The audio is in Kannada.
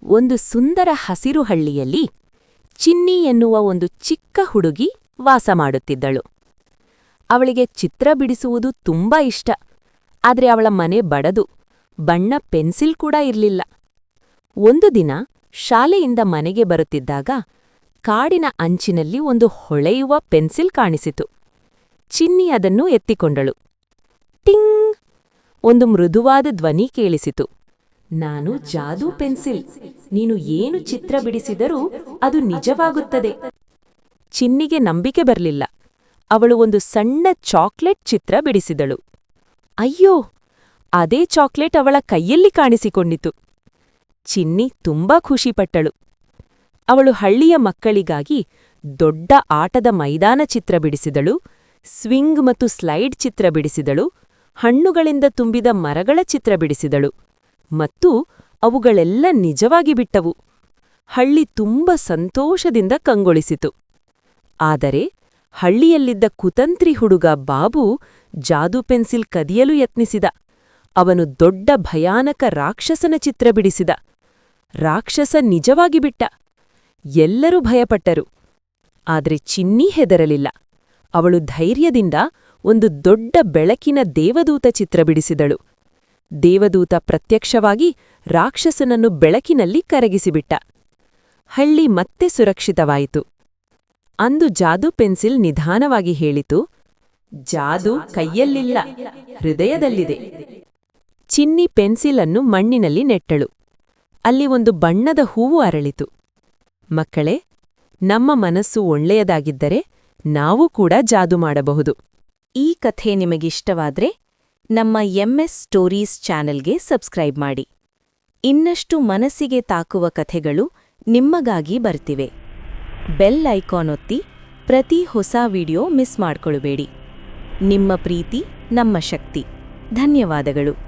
ಒಂದು ಸುಂದರ ಹಸಿರು ಹಳ್ಳಿಯಲ್ಲಿ ಚಿನ್ನಿ ಎನ್ನುವ ಒಂದು ಚಿಕ್ಕ ಹುಡುಗಿ ವಾಸ ಮಾಡುತ್ತಿದ್ದಳು. ಅವಳಿಗೆ ಚಿತ್ರ ಬಿಡಿಸುವುದು ತುಂಬಾ ಇಷ್ಟ. ಆದ್ರೆ ಅವಳ ಮನೆ ಬಡದು, ಬಣ್ಣ ಪೆನ್ಸಿಲ್ ಕೂಡ ಇರ್ಲಿಲ್ಲ. ಒಂದು ದಿನ ಶಾಲೆಯಿಂದ ಮನೆಗೆ ಬರುತ್ತಿದ್ದಾಗ ಕಾಡಿನ ಅಂಚಿನಲ್ಲಿ ಒಂದು ಹೊಳೆಯುವ ಪೆನ್ಸಿಲ್ ಕಾಣಿಸಿತು. ಚಿನ್ನಿ ಅದನ್ನು ಎತ್ತಿಕೊಂಡಳು. ಟಿಂಗ್! ಒಂದು ಮೃದುವಾದ ಧ್ವನಿ ಕೇಳಿಸಿತು. ನಾನು ಜಾದೂ ಪೆನ್ಸಿಲ್. ನೀನು ಏನು ಚಿತ್ರ ಬಿಡಿಸಿದರೂ ಅದು ನಿಜವಾಗುತ್ತದೆ. ಚಿನ್ನಿಗೆ ನಂಬಿಕೆ ಬರಲಿಲ್ಲ. ಅವಳು ಒಂದು ಸಣ್ಣ ಚಾಕ್ಲೇಟ್ ಚಿತ್ರ ಬಿಡಿಸಿದಳು. ಅಯ್ಯೋ, ಅದೇ ಚಾಕ್ಲೇಟ್ ಅವಳ ಕೈಯಲ್ಲಿ ಕಾಣಿಸಿಕೊಂಡಿತು. ಚಿನ್ನಿ ತುಂಬಾ ಖುಷಿಪಟ್ಟಳು. ಅವಳು ಹಳ್ಳಿಯ ಮಕ್ಕಳಿಗಾಗಿ ದೊಡ್ಡ ಆಟದ ಮೈದಾನ ಚಿತ್ರ ಬಿಡಿಸಿದಳು, ಸ್ವಿಂಗ್ ಮತ್ತು ಸ್ಲೈಡ್ ಚಿತ್ರ ಬಿಡಿಸಿದಳು, ಹಣ್ಣುಗಳಿಂದ ತುಂಬಿದ ಮರಗಳ ಚಿತ್ರ ಬಿಡಿಸಿದಳು, ಮತ್ತು ಅವುಗಳೆಲ್ಲ ನಿಜವಾಗಿ ಬಿಟ್ಟವು. ಹಳ್ಳಿ ತುಂಬ ಸಂತೋಷದಿಂದ ಕಂಗೊಳಿಸಿತು. ಆದರೆ ಹಳ್ಳಿಯಲ್ಲಿದ್ದ ಕುತಂತ್ರಿ ಹುಡುಗ ಬಾಬು ಜಾದೂ ಪೆನ್ಸಿಲ್ ಕದಿಯಲು ಯತ್ನಿಸಿದ. ಅವನು ದೊಡ್ಡ ಭಯಾನಕ ರಾಕ್ಷಸನ ಚಿತ್ರ ಬಿಡಿಸಿದ. ರಾಕ್ಷಸ ನಿಜವಾಗಿ ಬಿಟ್ಟ. ಎಲ್ಲರೂ ಭಯಪಟ್ಟರು. ಆದ್ರೆ ಚಿನ್ನಿ ಹೆದರಲಿಲ್ಲ. ಅವಳು ಧೈರ್ಯದಿಂದ ಒಂದು ದೊಡ್ಡ ಬೆಳಕಿನ ದೇವದೂತ ಚಿತ್ರ ಬಿಡಿಸಿದಳು. ದೇವದೂತ ಪ್ರತ್ಯಕ್ಷವಾಗಿ ರಾಕ್ಷಸನನ್ನು ಬೆಳಕಿನಲ್ಲಿ ಕರಗಿಸಿಬಿಟ್ಟ. ಹಳ್ಳಿ ಮತ್ತೆ ಸುರಕ್ಷಿತವಾಯಿತು. ಅಂದು ಜಾದೂ ಪೆನ್ಸಿಲ್ ನಿಧಾನವಾಗಿ ಹೇಳಿತು, ಜಾದೂ ಕೈಯಲ್ಲಿಲ್ಲ, ಹೃದಯದಲ್ಲಿದೆ. ಚಿನ್ನಿ ಪೆನ್ಸಿಲ್ ಅನ್ನು ಮಣ್ಣಿನಲ್ಲಿ ನೆಟ್ಟಳು. ಅಲ್ಲಿ ಒಂದು ಬಣ್ಣದ ಹೂವು ಅರಳಿತು. ಮಕ್ಕಳೇ, ನಮ್ಮ ಮನಸ್ಸು ಒಳ್ಳೆಯದಾಗಿದ್ದರೆ ನಾವು ಕೂಡ ಜಾದೂ ಮಾಡಬಹುದು. ಈ ಕಥೆ ನಿಮಗಿಷ್ಟವಾದ್ರೆ ನಮ್ಮ MS ಸ್ಟೋರೀಸ್ ಚಾನೆಲ್ಗೆ ಸಬ್ಸ್ಕ್ರೈಬ್ ಮಾಡಿ. ಇನ್ನಷ್ಟು ಮನಸ್ಸಿಗೆ ತಾಕುವ ಕಥೆಗಳು ನಿಮ್ಮಗಾಗಿ ಬರ್ತಿವೆ. ಬೆಲ್ ಐಕಾನ್ ಒತ್ತಿ ಪ್ರತಿ ಹೊಸ ವಿಡಿಯೋ ಮಿಸ್ ಮಾಡ್ಕೊಳ್ಬೇಡಿ. ನಿಮ್ಮ ಪ್ರೀತಿ ನಮ್ಮ ಶಕ್ತಿ. ಧನ್ಯವಾದಗಳು.